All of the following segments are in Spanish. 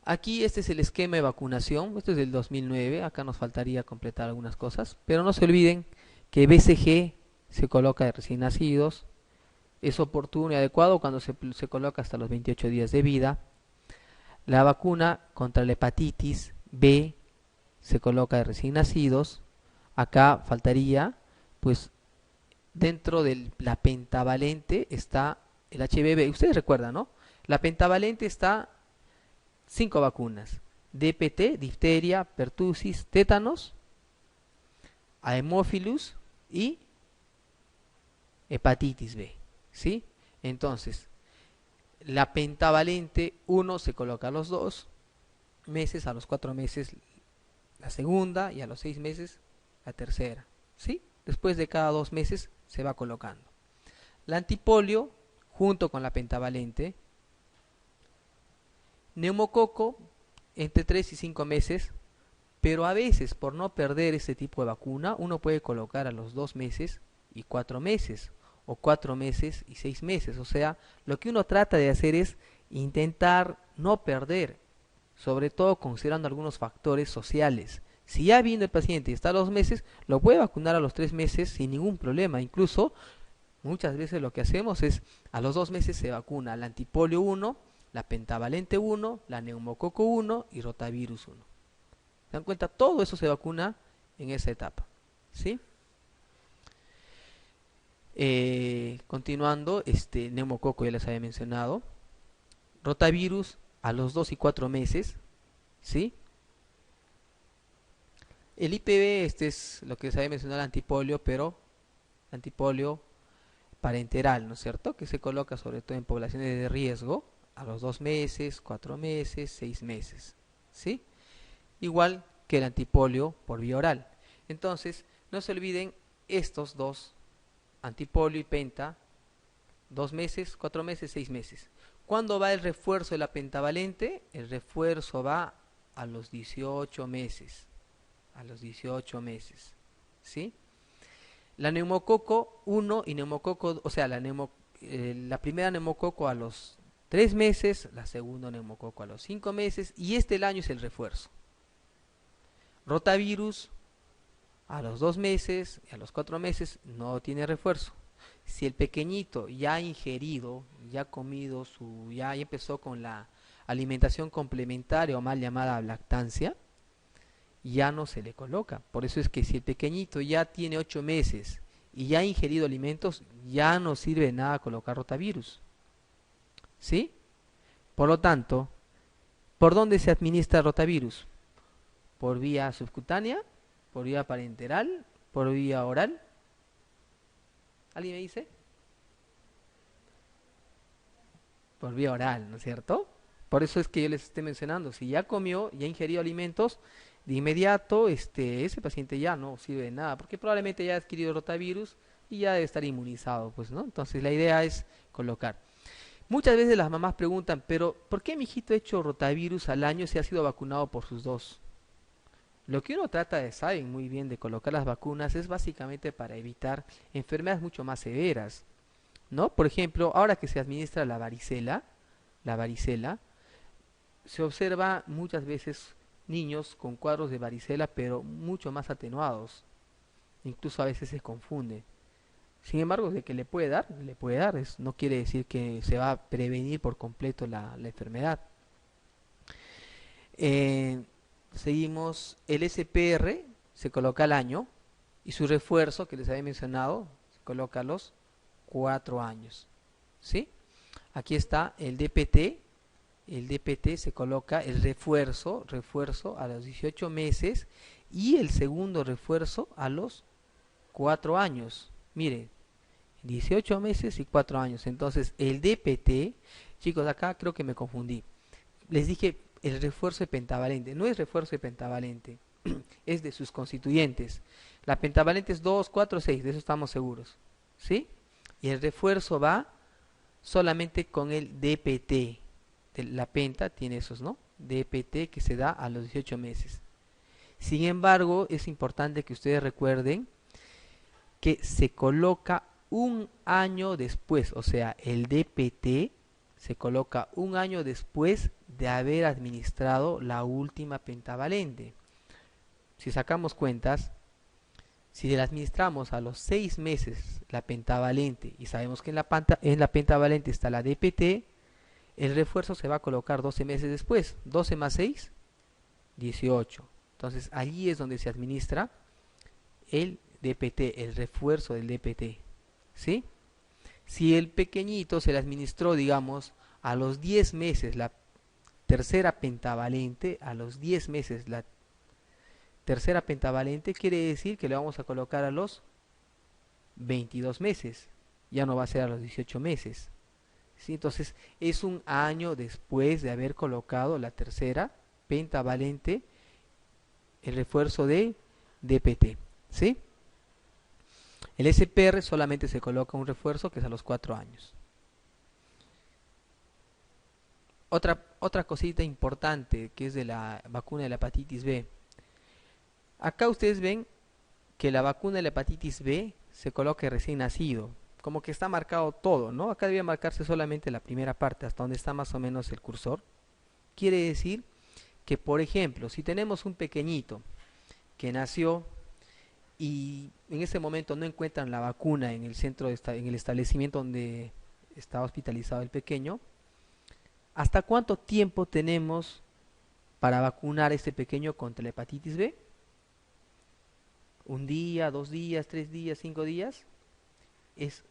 Aquí este es el esquema de vacunación, esto es del 2009, acá nos faltaría completar algunas cosas, pero no se olviden que BCG se coloca de recién nacidos, es oportuno y adecuado cuando se coloca hasta los 28 días de vida. La vacuna contra la hepatitis B se coloca de recién nacidos, acá faltaría, pues dentro de la pentavalente está el HBV, ustedes recuerdan, ¿no? La pentavalente está 5 vacunas: DPT, difteria, pertusis, tétanos, Haemophilus y hepatitis B, ¿sí? Entonces, la pentavalente uno se coloca a los 2 meses, a los 4 meses la segunda y a los 6 meses la tercera, ¿sí? Después de cada 2 meses se va colocando. La antipolio junto con la pentavalente, neumococo entre 3 y 5 meses, pero a veces por no perder este tipo de vacuna uno puede colocar a los 2 meses y 4 meses o 4 meses y 6 meses. O sea, lo que uno trata de hacer es intentar no perder, sobre todo considerando algunos factores sociales. Si ya vino el paciente y está a los meses, lo puede vacunar a los 3 meses sin ningún problema. Incluso muchas veces lo que hacemos es a los 2 meses se vacuna la antipolio 1, la pentavalente 1, la neumococo 1 y rotavirus 1. ¿Se dan cuenta? Todo eso se vacuna en esa etapa. ¿Sí? Continuando, neumococo ya les había mencionado. Rotavirus a los 2 y 4 meses. ¿Sí? El IPV, este es lo que les había mencionado, el antipolio, pero antipolio parenteral, ¿no es cierto? Que se coloca sobre todo en poblaciones de riesgo a los 2 meses, 4 meses, 6 meses. ¿Sí? Igual que el antipolio por vía oral. Entonces, no se olviden estos dos, antipolio y penta, 2 meses, 4 meses, 6 meses. ¿Cuándo va el refuerzo de la pentavalente? El refuerzo va a los 18 meses. A los 18 meses. ¿Sí? La neumococo 1 y neumococo, o sea, la primera neumococo a los 3 meses, la segunda neumococo a los 5 meses, y el año es el refuerzo. Rotavirus a los 2 meses y a los 4 meses no tiene refuerzo. Si el pequeñito ya ha ingerido, ya ha comido, ya empezó con la alimentación complementaria o mal llamada lactancia, ya no se le coloca. Por eso es que si el pequeñito ya tiene 8 meses y ya ha ingerido alimentos, ya no sirve de nada colocar rotavirus. ¿Sí? Por lo tanto, ¿por dónde se administra rotavirus? ¿Por vía subcutánea? ¿Por vía parenteral? ¿Por vía oral? ¿Alguien me dice? Por vía oral, ¿no es cierto? Por eso es que yo les estoy mencionando, si ya comió, ya ingerido alimentos, de inmediato ese paciente ya no sirve de nada, porque probablemente ya ha adquirido rotavirus y ya debe estar inmunizado, pues, ¿no? Entonces la idea es colocar. Muchas veces las mamás preguntan, pero ¿por qué mi hijito ha hecho rotavirus al año si ha sido vacunado por sus dos? Lo que uno trata de saber muy bien de colocar las vacunas es básicamente para evitar enfermedades mucho más severas, ¿no? Por ejemplo, ahora que se administra la varicela, se observa muchas veces niños con cuadros de varicela, pero mucho más atenuados. Incluso a veces se confunde. Sin embargo, de que le puede dar. No quiere decir que se va a prevenir por completo la enfermedad. Eh, Seguimos, el SPR se coloca al año y su refuerzo, que les había mencionado, se coloca a los 4 años. ¿Sí? Aquí está el DPT. El DPT se coloca el refuerzo a los 18 meses y el segundo refuerzo a los 4 años. Mire, 18 meses y 4 años. Entonces, el DPT, chicos, acá creo que me confundí. Les dije el refuerzo de pentavalente. No es refuerzo de pentavalente, es de sus constituyentes. La pentavalente es 2, 4, 6, de eso estamos seguros. ¿Sí? Y el refuerzo va solamente con el DPT. La penta tiene esos, ¿no? DPT que se da a los 18 meses. Sin embargo, es importante que ustedes recuerden que se coloca un año después, o sea, el DPT se coloca un año después de haber administrado la última pentavalente. Si sacamos cuentas, si le administramos a los 6 meses la pentavalente y sabemos que en la pentavalente está la DPT, el refuerzo se va a colocar 12 meses después. 12 más 6, 18. Entonces allí es donde se administra el DPT, el refuerzo del DPT. ¿Sí? Si el pequeñito se le administró, digamos, a los 10 meses la tercera pentavalente, a los 10 meses la tercera pentavalente, quiere decir que le vamos a colocar a los 22 meses. Ya no va a ser a los 18 meses. ¿Sí? Entonces es un año después de haber colocado la tercera pentavalente, el refuerzo de DPT. ¿Sí? El SPR solamente se coloca un refuerzo que es a los 4 años. Otra cosita importante que es de la vacuna de la hepatitis B. Acá ustedes ven que la vacuna de la hepatitis B se coloca recién nacido. Como que está marcado todo, ¿no? Acá debía marcarse solamente la primera parte, hasta donde está más o menos el cursor. Quiere decir que, por ejemplo, si tenemos un pequeñito que nació y en ese momento no encuentran la vacuna en el centro, en el establecimiento donde está hospitalizado el pequeño, ¿hasta cuánto tiempo tenemos para vacunar a este pequeño contra la hepatitis B? ¿Un día, 2 días, 3 días, 5 días? Es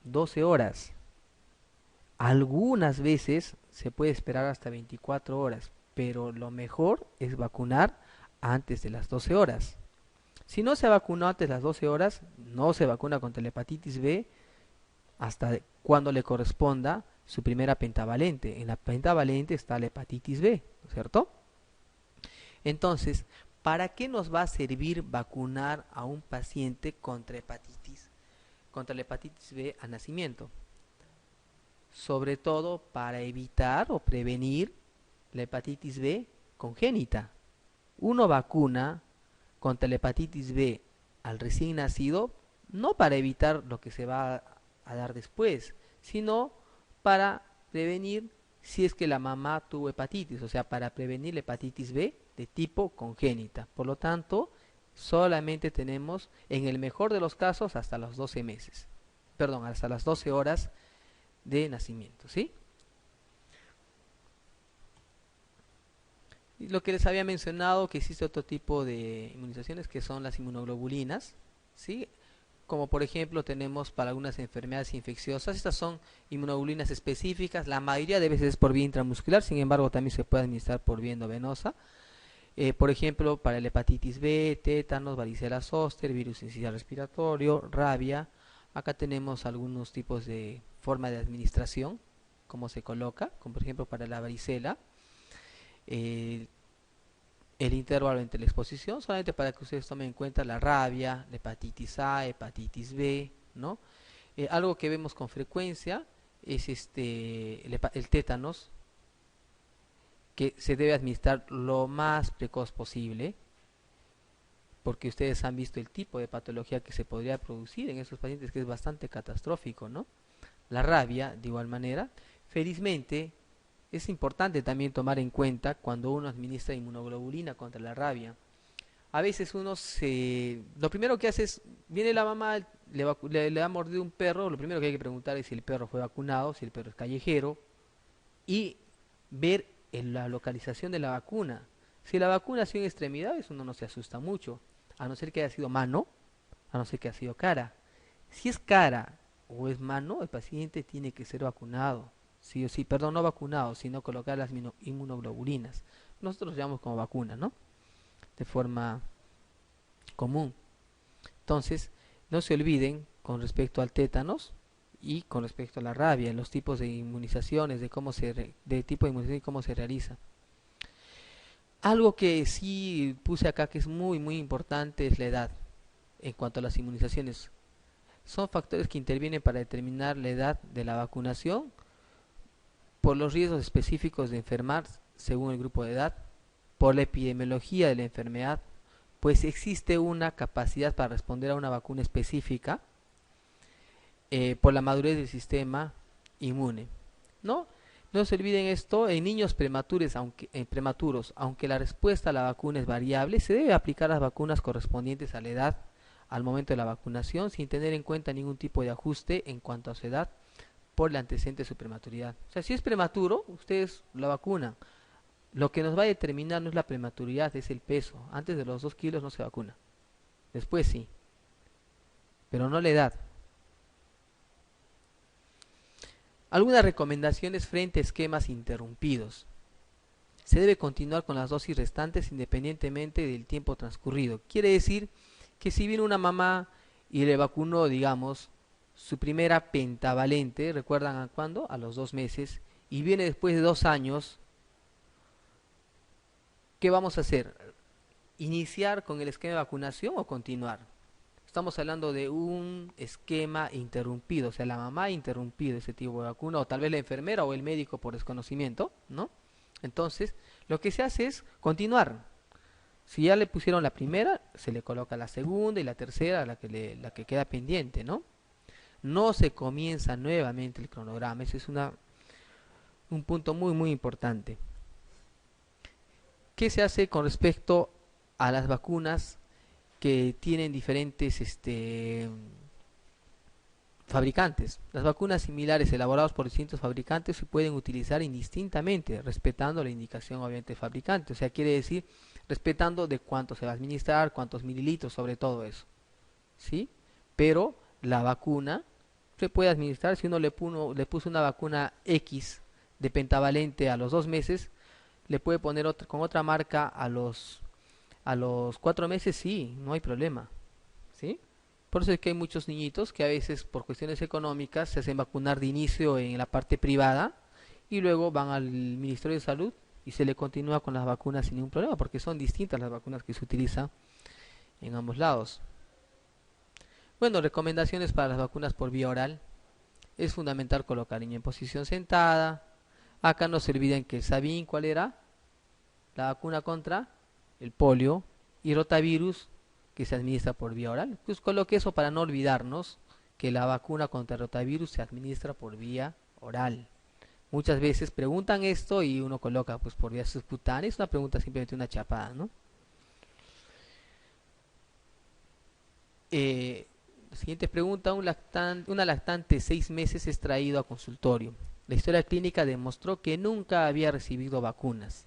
12 horas. Algunas veces se puede esperar hasta 24 horas, pero lo mejor es vacunar antes de las 12 horas. Si no se vacunó antes de las 12 horas, no se vacuna contra la hepatitis B hasta cuando le corresponda su primera pentavalente. En la pentavalente está la hepatitis B, ¿no es cierto? Entonces, ¿para qué nos va a servir vacunar a un paciente contra la hepatitis B a nacimiento? Sobre todo para evitar o prevenir la hepatitis B congénita. Uno vacuna contra la hepatitis B al recién nacido no para evitar lo que se va a dar después, sino para prevenir si es que la mamá tuvo hepatitis, o sea, para prevenir la hepatitis B de tipo congénita. Por lo tanto, solamente tenemos, en el mejor de los casos, hasta los 12 meses. Perdón, hasta las 12 horas de nacimiento, ¿sí? Y lo que les había mencionado, que existe otro tipo de inmunizaciones que son las inmunoglobulinas, ¿sí? Como por ejemplo tenemos para algunas enfermedades infecciosas. Estas son inmunoglobulinas específicas, la mayoría de veces es por vía intramuscular, sin embargo también se puede administrar por vía endovenosa. Por ejemplo, para el hepatitis B, tétanos, varicela zoster, virus sincicial respiratorio, rabia. Acá tenemos algunos tipos de forma de administración, cómo se coloca, como por ejemplo para la varicela. El intervalo entre la exposición, solamente para que ustedes tomen en cuenta la rabia, la hepatitis A, hepatitis B, ¿no? Algo que vemos con frecuencia es el tétanos, que se debe administrar lo más precoz posible, porque ustedes han visto el tipo de patología que se podría producir en esos pacientes, que es bastante catastrófico, ¿no? La rabia, de igual manera. Felizmente, es importante también tomar en cuenta cuando uno administra inmunoglobulina contra la rabia. A veces lo primero que hace es, viene la mamá, le ha mordido un perro, lo primero que hay que preguntar es si el perro fue vacunado, si el perro es callejero, y ver en la localización de la vacuna. Si la vacuna ha sido en extremidades, uno no se asusta mucho, a no ser que haya sido mano, a no ser que haya sido cara. Si es cara o es mano, el paciente tiene que ser vacunado. Sí o sí, perdón, no vacunado, sino colocar las inmunoglobulinas. Nosotros lo llamamos como vacuna, ¿no? De forma común. Entonces, no se olviden con respecto al tétanos y con respecto a la rabia, los tipos de inmunizaciones, de tipo de inmunización y cómo se realiza. Algo que sí puse acá que es muy muy importante es la edad en cuanto a las inmunizaciones. Son factores que intervienen para determinar la edad de la vacunación por los riesgos específicos de enfermar según el grupo de edad, por la epidemiología de la enfermedad, pues existe una capacidad para responder a una vacuna específica, por la madurez del sistema inmune, ¿no? No se olviden esto, en niños prematuros, aunque la respuesta a la vacuna es variable, se debe aplicar las vacunas correspondientes a la edad al momento de la vacunación sin tener en cuenta ningún tipo de ajuste en cuanto a su edad por el antecedente de su prematuridad. O sea, si es prematuro, ustedes la vacunan. Lo que nos va a determinar no es la prematuridad, es el peso. Antes de los 2 kilos no se vacuna. Después sí, pero no la edad. Algunas recomendaciones frente a esquemas interrumpidos. Se debe continuar con las dosis restantes independientemente del tiempo transcurrido. Quiere decir que si viene una mamá y le vacunó, digamos, su primera pentavalente, ¿recuerdan a cuándo? A los 2 meses, y viene después de 2 años, ¿qué vamos a hacer? ¿Iniciar con el esquema de vacunación o continuar? Estamos hablando de un esquema interrumpido, o sea, la mamá ha interrumpido ese tipo de vacuna, o tal vez la enfermera o el médico por desconocimiento, ¿no? Entonces, lo que se hace es continuar. Si ya le pusieron la primera, se le coloca la segunda y la tercera, la que queda pendiente, ¿no? No se comienza nuevamente el cronograma, ese es un punto muy importante. ¿Qué se hace con respecto a las vacunas que tienen diferentes fabricantes? Las vacunas similares elaboradas por distintos fabricantes se pueden utilizar indistintamente, respetando la indicación obviamente del fabricante. O sea, quiere decir respetando de cuánto se va a administrar, cuántos mililitros, sobre todo eso, ¿sí? Pero la vacuna se puede administrar. Si uno le puso una vacuna X de pentavalente a los 2 meses, le puede poner otra, con otra marca a los 4 meses, sí, no hay problema, ¿sí? Por eso es que hay muchos niñitos que a veces por cuestiones económicas se hacen vacunar de inicio en la parte privada y luego van al Ministerio de Salud y se le continúa con las vacunas sin ningún problema, porque son distintas las vacunas que se utilizan en ambos lados. Bueno, recomendaciones para las vacunas por vía oral. Es fundamental colocar al niño en posición sentada. Acá no se olviden que el Sabin, ¿cuál era? La vacuna contra el polio y rotavirus que se administra por vía oral. Pues coloque eso para no olvidarnos que la vacuna contra el rotavirus se administra por vía oral. Muchas veces preguntan esto y uno coloca pues por vía subcutánea. Es una pregunta simplemente una chapada, ¿no? Siguiente pregunta. Una lactante de 6 meses es traído a consultorio. La historia clínica demostró que nunca había recibido vacunas.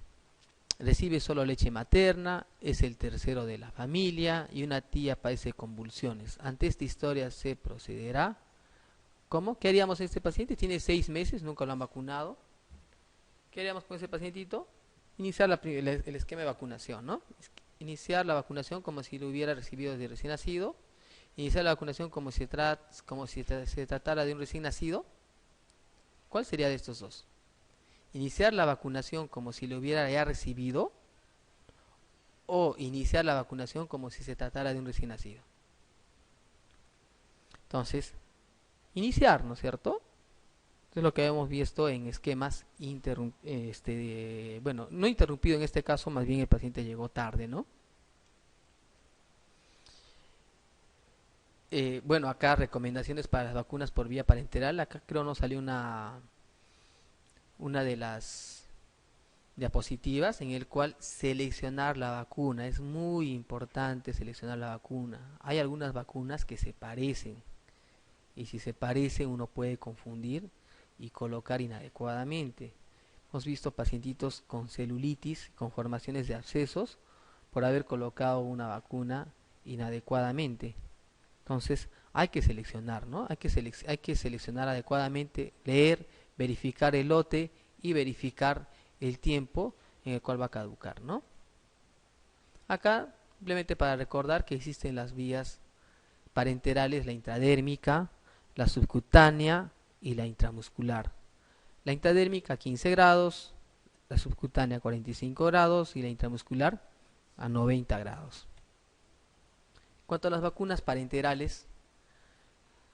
Recibe solo leche materna, es el tercero de la familia y una tía padece convulsiones. Ante esta historia se procederá. ¿Cómo? ¿Qué haríamos en este paciente? Tiene 6 meses, nunca lo han vacunado. ¿Qué haríamos con ese pacientito? Iniciar el esquema de vacunación, ¿no? Iniciar la vacunación como si lo hubiera recibido desde recién nacido. Iniciar la vacunación como si se tratara de un recién nacido. ¿Cuál sería de estos dos? Iniciar la vacunación como si lo hubiera ya recibido o iniciar la vacunación como si se tratara de un recién nacido. Entonces, iniciar, ¿no es cierto? Esto es lo que hemos visto en esquemas bueno, no interrumpido en este caso, más bien el paciente llegó tarde, ¿no? Bueno, acá recomendaciones para las vacunas por vía parenteral. Acá creo no salió una de las diapositivas en el cual seleccionar la vacuna. Es muy importante seleccionar la vacuna. Hay algunas vacunas que se parecen y si se parecen uno puede confundir y colocar inadecuadamente. Hemos visto pacientitos con celulitis, con formaciones de abscesos por haber colocado una vacuna inadecuadamente. Entonces hay que seleccionar, ¿no? Hay que seleccionar adecuadamente, leer, verificar el lote y verificar el tiempo en el cual va a caducar, ¿no? Acá simplemente para recordar que existen las vías parenterales, la intradérmica, la subcutánea y la intramuscular. La intradérmica a 15 grados, la subcutánea a 45 grados y la intramuscular a 90 grados. En cuanto a las vacunas parenterales,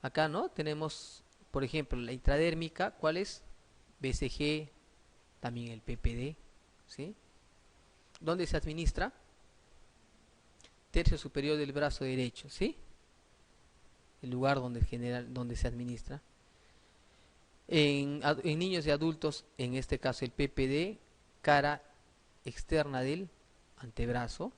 acá no tenemos, por ejemplo, la intradérmica, ¿cuál es? BCG, también el PPD, ¿sí? ¿Dónde se administra? Tercio superior del brazo derecho, ¿sí? El lugar donde se administra. En niños y adultos, en este caso el PPD, cara externa del antebrazo.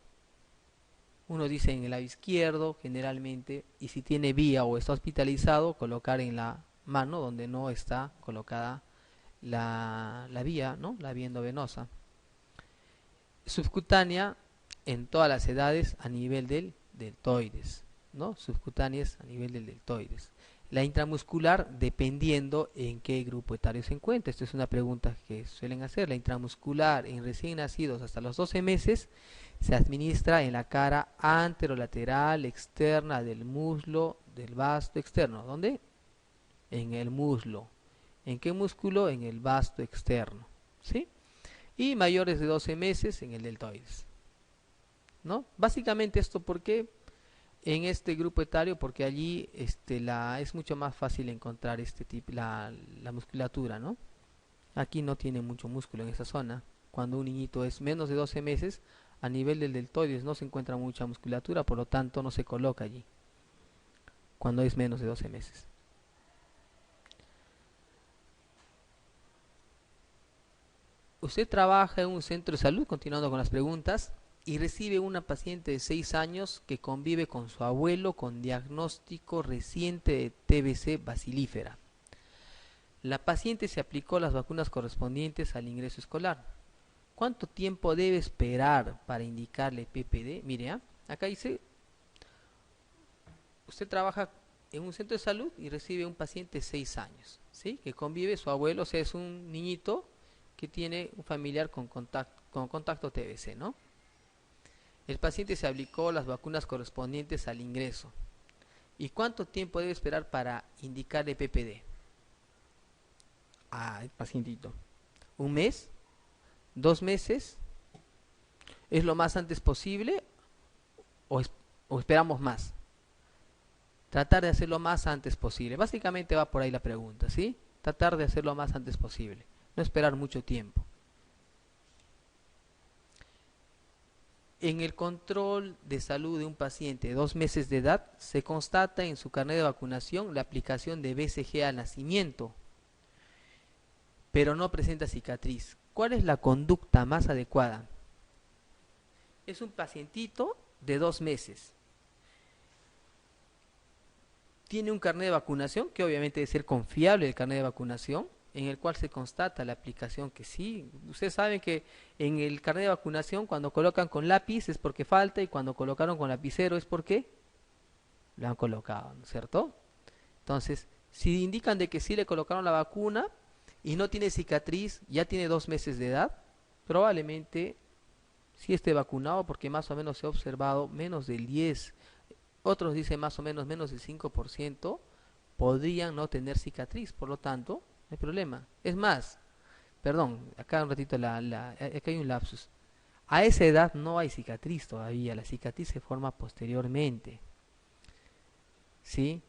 Uno dice en el lado izquierdo generalmente, y si tiene vía o está hospitalizado, colocar en la mano donde no está colocada la vía, ¿no? La vía endovenosa. Subcutánea en todas las edades a nivel del deltoides, ¿no? Subcutáneas a nivel del deltoides. La intramuscular dependiendo en qué grupo etario se encuentra. Esta es una pregunta que suelen hacer. La intramuscular en recién nacidos hasta los 12 meses se administra en la cara anterolateral externa del muslo del vasto externo. ¿Dónde? En el muslo. ¿En qué músculo? En el vasto externo. ¿Sí? Y mayores de 12 meses en el deltoides, ¿no? Básicamente esto porque en este grupo etario, porque allí es mucho más fácil encontrar la musculatura, ¿no? Aquí no tiene mucho músculo en esa zona. Cuando un niñito es menos de 12 meses, a nivel del deltoides no se encuentra mucha musculatura, por lo tanto no se coloca allí, cuando es menos de 12 meses. Usted trabaja en un centro de salud, continuando con las preguntas, y recibe una paciente de 6 años que convive con su abuelo con diagnóstico reciente de TBC bacilífera. La paciente se aplicó las vacunas correspondientes al ingreso escolar. ¿Cuánto tiempo debe esperar para indicarle PPD? Mire, acá dice, usted trabaja en un centro de salud y recibe un paciente de 6 años, ¿sí? Que convive su abuelo, o sea, es un niñito que tiene un familiar con contacto TBC, ¿no? El paciente se aplicó las vacunas correspondientes al ingreso. ¿Y cuánto tiempo debe esperar para indicarle PPD? El pacientito. ¿Un mes? ¿2 meses? ¿Es lo más antes posible o, o esperamos más? Tratar de hacerlo más antes posible. Básicamente va por ahí la pregunta, ¿sí? Tratar de hacerlo más antes posible. No esperar mucho tiempo. En el control de salud de un paciente de 2 meses de edad, se constata en su carnet de vacunación la aplicación de BCG al nacimiento, pero no presenta cicatriz. ¿Cuál es la conducta más adecuada? Es un pacientito de 2 meses. Tiene un carnet de vacunación, que obviamente debe ser confiable el carnet de vacunación, en el cual se constata la aplicación que sí. Ustedes saben que en el carnet de vacunación cuando colocan con lápiz es porque falta y cuando colocaron con lapicero es porque lo han colocado, ¿no es cierto? Entonces, si indican de que sí le colocaron la vacuna y no tiene cicatriz, ya tiene 2 meses de edad, probablemente sí esté vacunado porque más o menos se ha observado menos del 10, otros dicen más o menos del 5% podrían no tener cicatriz, por lo tanto, no hay problema. Es más, perdón, acá un ratito, acá hay un lapsus. A esa edad no hay cicatriz todavía, la cicatriz se forma posteriormente. ¿Sí?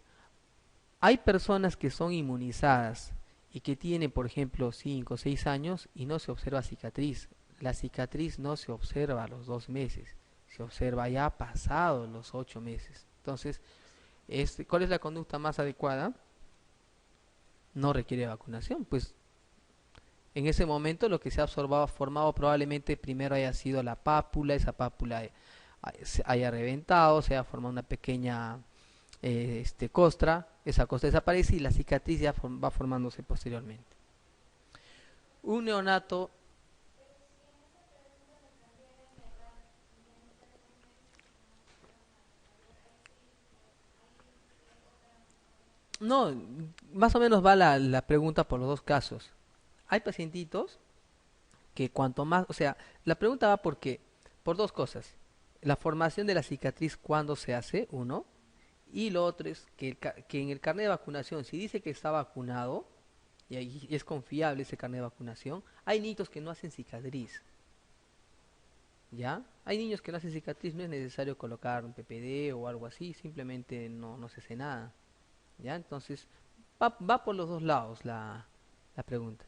Hay personas que son inmunizadas y que tienen, por ejemplo, 5 o 6 años y no se observa cicatriz. La cicatriz no se observa a los 2 meses, se observa ya pasado los 8 meses. Entonces, ¿cuál es la conducta más adecuada? No requiere vacunación, pues en ese momento lo que se ha formado probablemente primero haya sido la pápula, esa pápula se haya reventado, se haya formado una pequeña costra, esa costra desaparece y la cicatriz ya va formándose posteriormente. Un neonato no, más o menos va la pregunta por los dos casos. Hay pacientitos que cuanto más, o sea, la pregunta va por dos cosas. La formación de la cicatriz cuando se hace, uno, y lo otro es que en el carnet de vacunación, si dice que está vacunado, y ahí es confiable ese carnet de vacunación, hay niños que no hacen cicatriz. ¿Ya? Hay niños que no hacen cicatriz, no es necesario colocar un PPD o algo así, simplemente no se hace nada. ¿Ya? Entonces, va por los dos lados la pregunta.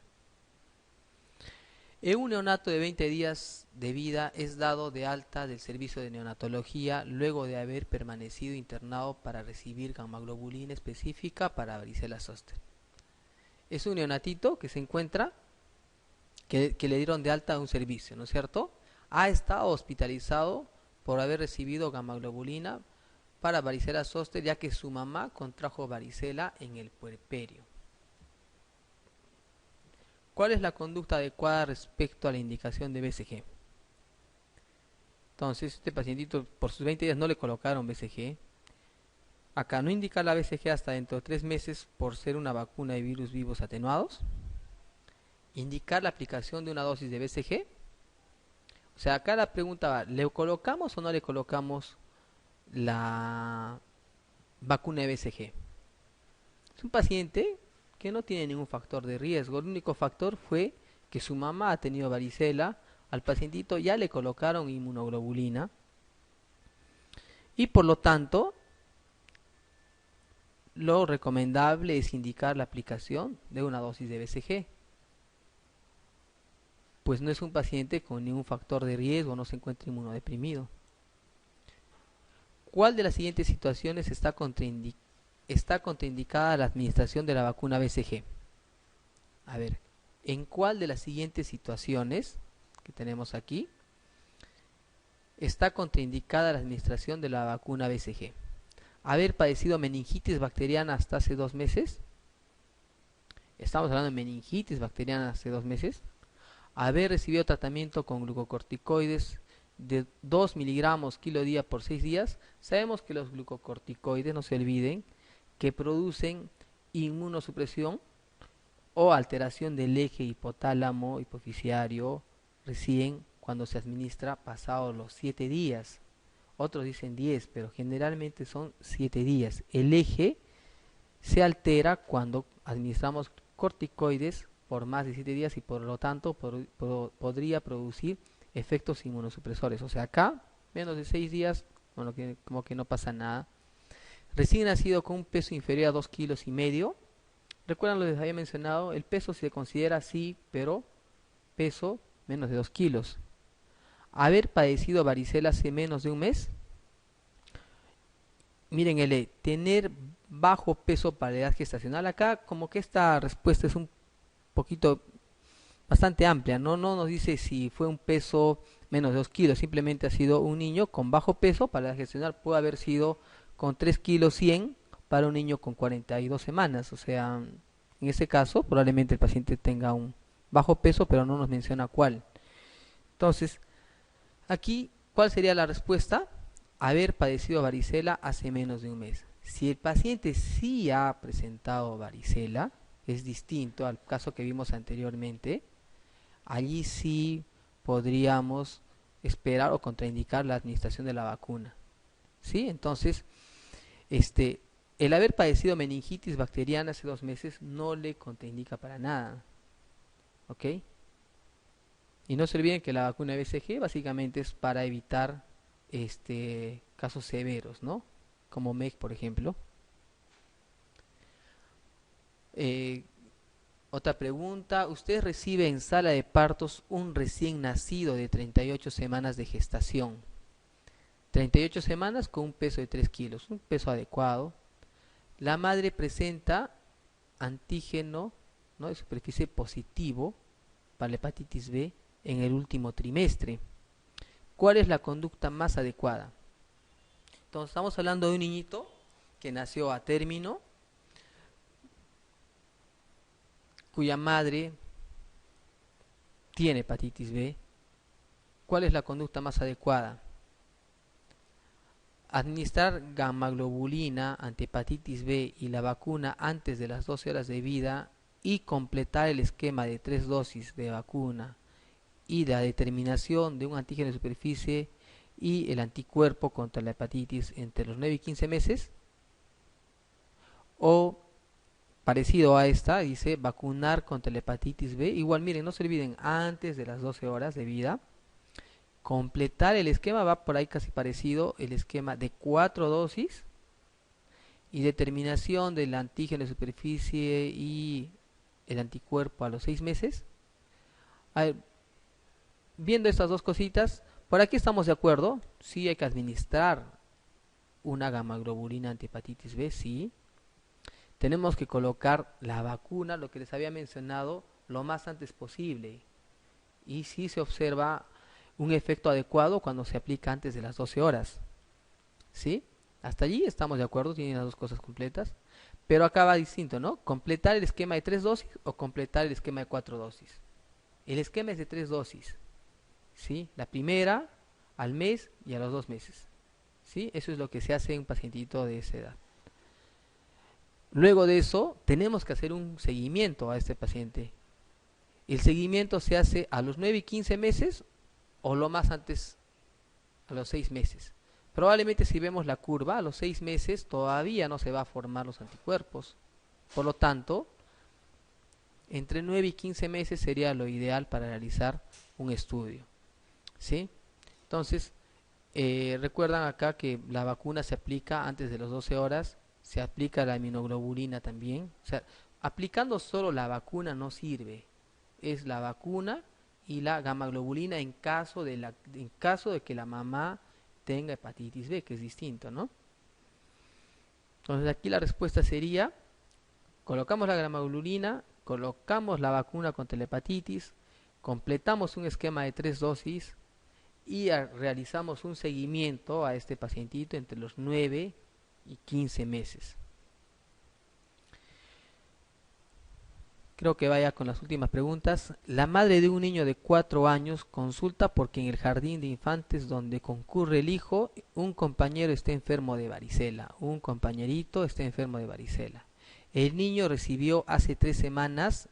Un neonato de 20 días de vida es dado de alta del servicio de neonatología luego de haber permanecido internado para recibir gammaglobulina específica para varicela zoster. Es un neonatito que se encuentra, que le dieron de alta a un servicio, ¿no es cierto? Ha estado hospitalizado por haber recibido gammaglobulina para varicela zoster, ya que su mamá contrajo varicela en el puerperio. ¿Cuál es la conducta adecuada respecto a la indicación de BCG? Entonces, este pacientito por sus 20 días no le colocaron BCG. Acá no indica la BCG hasta dentro de 3 meses por ser una vacuna de virus vivos atenuados. Indicar la aplicación de una dosis de BCG. O sea, acá la pregunta va, ¿le colocamos o no le colocamos la vacuna de BCG? Es un paciente que no tiene ningún factor de riesgo. El único factor fue que su mamá ha tenido varicela. Al pacientito ya le colocaron inmunoglobulina. Y por lo tanto, lo recomendable es indicar la aplicación de una dosis de BCG. Pues no es un paciente con ningún factor de riesgo, no se encuentra inmunodeprimido. ¿Cuál de las siguientes situaciones está contraindicada la administración de la vacuna BCG? A ver, ¿en cuál de las siguientes situaciones que tenemos aquí está contraindicada la administración de la vacuna BCG? Haber padecido meningitis bacteriana hasta hace 2 meses. Estamos hablando de meningitis bacteriana hace 2 meses. Haber recibido tratamiento con glucocorticoides de 2 miligramos kilo día por 6 días. Sabemos que los glucocorticoides, no se olviden, que producen inmunosupresión o alteración del eje hipotálamo hipoficiario recién cuando se administra pasados los 7 días. Otros dicen 10, pero generalmente son 7 días. El eje se altera cuando administramos corticoides por más de 7 días y por lo tanto podría producir efectos inmunosupresores. O sea, acá, menos de 6 días, bueno, como que no pasa nada. Recién nacido con un peso inferior a 2,5 kilos. Recuerdan lo que les había mencionado, el peso se considera así, pero peso menos de 2 kilos. Haber padecido varicela hace menos de un mes. Miren, tener bajo peso para la edad gestacional. Acá como que esta respuesta es un poquito bastante amplia, no nos dice si fue un peso menos de 2 kilos, simplemente ha sido un niño con bajo peso para la edad gestacional. Puede haber sido con 3 kilos 100 para un niño con 42 semanas. O sea, en ese caso probablemente el paciente tenga un bajo peso, pero no nos menciona cuál. Entonces, aquí, ¿cuál sería la respuesta? Haber padecido varicela hace menos de un mes. Si el paciente sí ha presentado varicela, es distinto al caso que vimos anteriormente. Allí sí podríamos esperar o contraindicar la administración de la vacuna. ¿Sí? Entonces, el haber padecido meningitis bacteriana hace 2 meses no le contraindica para nada. ¿Ok? Y no se olviden que la vacuna BCG básicamente es para evitar casos severos, ¿no? Como MEC, por ejemplo. Otra pregunta, ¿usted recibe en sala de partos un recién nacido de 38 semanas de gestación? 38 semanas con un peso de 3 kilos, un peso adecuado. La madre presenta antígeno, ¿no?, de superficie positivo para la hepatitis B en el último trimestre. ¿Cuál es la conducta más adecuada? Entonces estamos hablando de un niñito que nació a término, cuya madre tiene hepatitis B. ¿Cuál es la conducta más adecuada? Administrar gammaglobulina ante hepatitis B y la vacuna antes de las 12 horas de vida y completar el esquema de 3 dosis de vacuna y la determinación de un antígeno de superficie y el anticuerpo contra la hepatitis entre los 9 y 15 meses. O parecido a esta, dice vacunar contra la hepatitis B. Igual, miren, no se olviden, antes de las 12 horas de vida. Completar el esquema, va por ahí casi parecido, el esquema de 4 dosis y determinación del antígeno de superficie y el anticuerpo a los 6 meses. A ver, viendo estas dos cositas, por aquí estamos de acuerdo, sí hay que administrar una gammaglobulina anti hepatitis B, sí. tenemos que colocar la vacuna, lo que les había mencionado, lo más antes posible. Y sí se observa un efecto adecuado cuando se aplica antes de las 12 horas. ¿Sí? Hasta allí estamos de acuerdo, tienen las dos cosas completas. Pero acá va distinto, ¿no? Completar el esquema de 3 dosis o completar el esquema de 4 dosis. El esquema es de 3 dosis. ¿Sí? La primera al mes y a los 2 meses. ¿Sí? Eso es lo que se hace en un pacientito de esa edad. Luego de eso, tenemos que hacer un seguimiento a este paciente. El seguimiento se hace a los 9 y 15 meses o lo más antes a los 6 meses. Probablemente si vemos la curva, a los 6 meses todavía no se va a formar los anticuerpos. Por lo tanto, entre 9 y 15 meses sería lo ideal para realizar un estudio. ¿Sí? Entonces, recuerdan acá que la vacuna se aplica antes de las 12 horas, se aplica la inmunoglobulina también. O sea, aplicando solo la vacuna no sirve. Es la vacuna y la gamma globulina en caso de que la mamá tenga hepatitis B, que es distinto, ¿no? Entonces aquí la respuesta sería, colocamos la gamma globulina, colocamos la vacuna contra la hepatitis, completamos un esquema de 3 dosis y realizamos un seguimiento a este pacientito entre los 9 y 15 meses. Creo que vaya con las últimas preguntas. La madre de un niño de 4 años consulta porque en el jardín de infantes donde concurre el hijo, un compañero está enfermo de varicela. Un compañerito está enfermo de varicela. El niño recibió hace 3 semanas,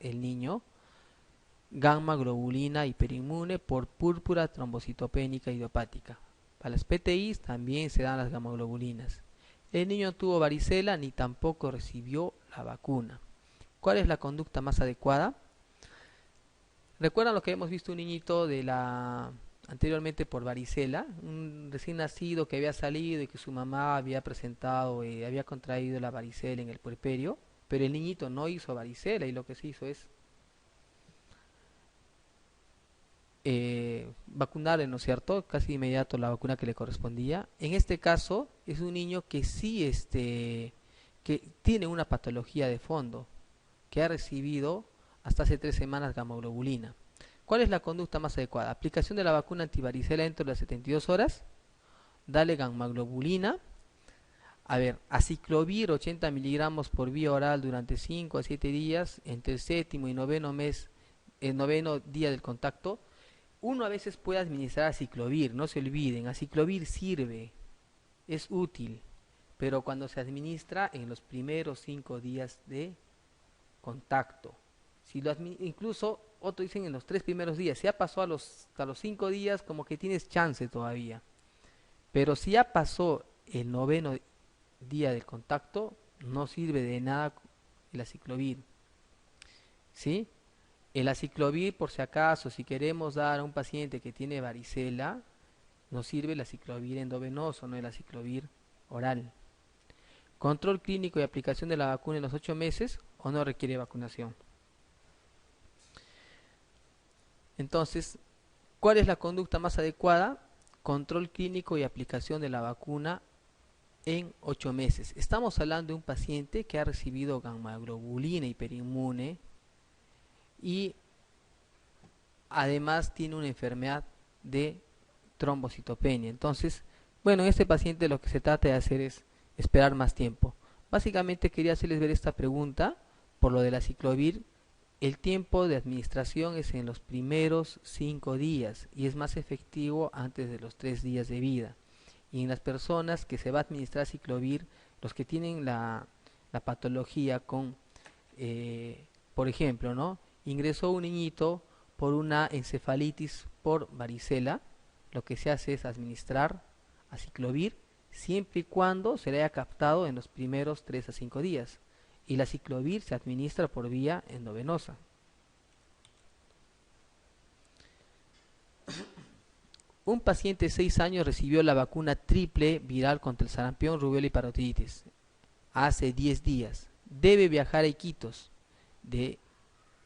gamma globulina hiperinmune por púrpura trombocitopénica idiopática. Para las PTIs también se dan las gamma globulinas. El niño no tuvo varicela ni tampoco recibió la vacuna. ¿Cuál es la conducta más adecuada? ¿Recuerdan lo que hemos visto un niñito anteriormente por varicela? Un recién nacido que había salido y que su mamá había presentado, había contraído la varicela en el puerperio, pero el niñito no hizo varicela y lo que se hizo es vacunarle, ¿no es cierto? Casi inmediato la vacuna que le correspondía. En este caso es un niño que sí que tiene una patología de fondo, que ha recibido hasta hace 3 semanas gamma globulina. ¿Cuál es la conducta más adecuada? Aplicación de la vacuna antivaricela dentro de las 72 horas, dale gamma globulina, aciclovir 80 miligramos por vía oral durante 5 a 7 días, entre el séptimo y noveno día del contacto. Uno a veces puede administrar aciclovir, no se olviden, aciclovir sirve, es útil, pero cuando se administra en los primeros 5 días de contacto. Si incluso otros dicen en los 3 primeros días, si ya pasó hasta los 5 días, como que tienes chance todavía. Pero si ya pasó el noveno día del contacto, no sirve de nada el aciclovir. ¿Sí? El aciclovir, por si acaso, si queremos dar a un paciente que tiene varicela, nos sirve el aciclovir endovenoso, no el aciclovir oral. Control clínico y aplicación de la vacuna en los 8 meses o no requiere vacunación. Entonces, ¿cuál es la conducta más adecuada? Control clínico y aplicación de la vacuna en 8 meses. Estamos hablando de un paciente que ha recibido gamma globulina hiperinmune y además tiene una enfermedad de trombocitopenia. Entonces, bueno, en este paciente lo que se trata de hacer es esperar más tiempo. Básicamente quería hacerles ver esta pregunta por lo del aciclovir. El tiempo de administración es en los primeros 5 días y es más efectivo antes de los 3 días de vida. Y en las personas que se va a administrar aciclovir, los que tienen la patología con, por ejemplo, ¿no? Ingresó un niñito por una encefalitis por varicela, lo que se hace es administrar aciclovir siempre y cuando se le haya captado en los primeros 3 a 5 días. Y la aciclovir se administra por vía endovenosa. Un paciente de 6 años recibió la vacuna triple viral contra el sarampión, rubiola y parotiditis hace 10 días. Debe viajar a Iquitos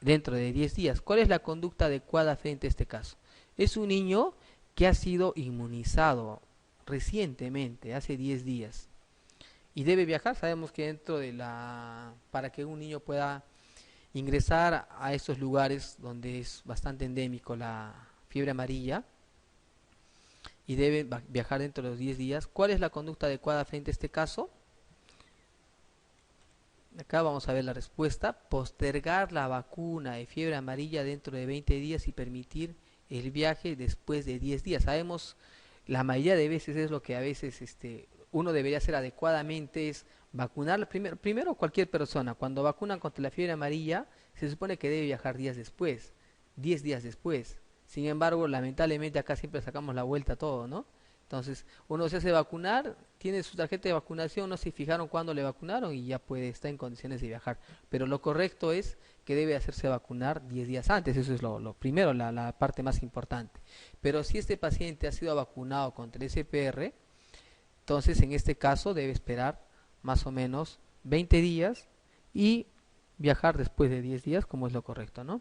dentro de 10 días. ¿Cuál es la conducta adecuada frente a este caso? Es un niño que ha sido inmunizado recientemente, hace 10 días. y debe viajar. Sabemos que para que un niño pueda ingresar a esos lugares donde es bastante endémico la fiebre amarilla y debe viajar dentro de los 10 días. ¿Cuál es la conducta adecuada frente a este caso? Acá vamos a ver la respuesta: postergar la vacuna de fiebre amarilla dentro de 20 días y permitir el viaje después de 10 días. Sabemos, la mayoría de veces es lo que a veces uno debería hacer adecuadamente, es vacunar primero cualquier persona. Cuando vacunan contra la fiebre amarilla, se supone que debe viajar días después, 10 días después. Sin embargo, lamentablemente acá siempre sacamos la vuelta a todo, ¿no? Entonces, uno se hace vacunar, tiene su tarjeta de vacunación, no se fijaron cuándo le vacunaron y ya puede estar en condiciones de viajar. Pero lo correcto es que debe hacerse vacunar 10 días antes, eso es lo primero, la parte más importante. Pero si este paciente ha sido vacunado contra el SPR, entonces en este caso debe esperar más o menos 20 días y viajar después de 10 días, como es lo correcto, ¿no?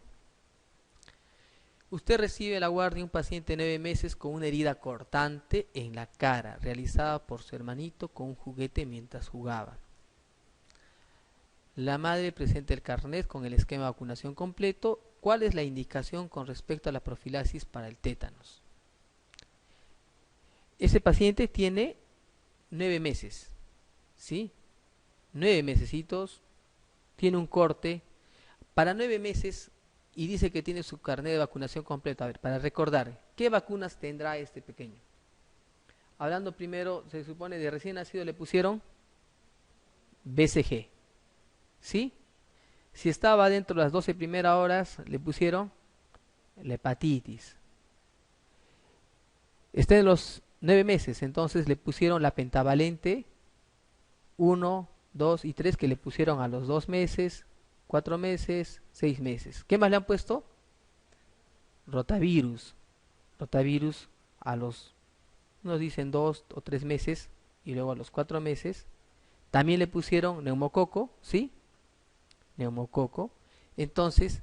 Usted recibe la guardia de un paciente de 9 meses con una herida cortante en la cara, realizada por su hermanito con un juguete mientras jugaba. La madre presenta el carnet con el esquema de vacunación completo. ¿Cuál es la indicación con respecto a la profilaxis para el tétanos? Ese paciente tiene 9 meses, ¿sí? 9 mesecitos, tiene un corte. Para 9 meses, y dice que tiene su carnet de vacunación completo. A ver, para recordar, ¿qué vacunas tendrá este pequeño? Hablando primero, se supone de recién nacido le pusieron BCG, ¿sí? Si estaba dentro de las 12 primeras horas, le pusieron la hepatitis. Está en los 9 meses, entonces le pusieron la pentavalente 1, 2 y 3, que le pusieron a los 2 meses, 4 meses, 6 meses. ¿Qué más le han puesto? Rotavirus. Rotavirus a los, nos dicen 2 o 3 meses y luego a los 4 meses. También le pusieron neumococo, ¿sí? Neumococo. Entonces,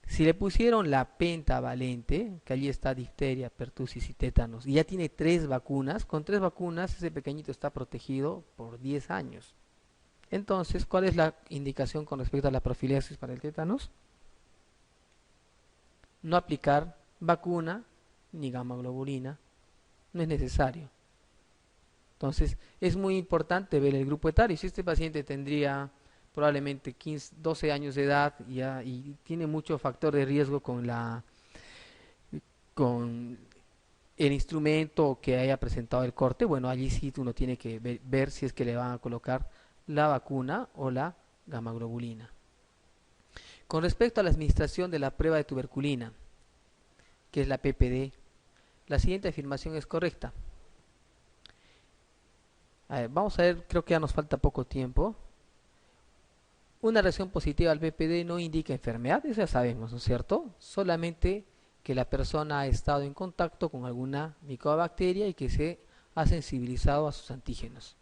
si le pusieron la pentavalente, que allí está difteria, pertusis y tétanos, y ya tiene 3 vacunas, con 3 vacunas ese pequeñito está protegido por 10 años. Entonces, ¿cuál es la indicación con respecto a la profilaxis para el tétanos? No aplicar vacuna ni gamma globulina, no es necesario. Entonces, es muy importante ver el grupo etario. Si este paciente tendría probablemente 15, 12 años de edad y tiene mucho factor de riesgo con el instrumento que haya presentado el corte, bueno, allí sí uno tiene que ver si es que le van a colocar la vacuna o la gamma globulina. Con respecto a la administración de la prueba de tuberculina, que es la PPD, la siguiente afirmación es correcta. A ver, vamos a ver, creo que ya nos falta poco tiempo. Una reacción positiva al PPD no indica enfermedad, eso ya sabemos, ¿no es cierto? Solamente que la persona ha estado en contacto con alguna micobacteria y que se ha sensibilizado a sus antígenos.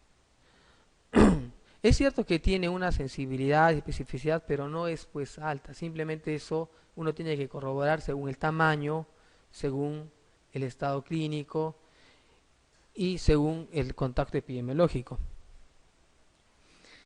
Es cierto que tiene una sensibilidad y especificidad, pero no es pues alta. Simplemente eso uno tiene que corroborar según el tamaño, según el estado clínico y según el contacto epidemiológico.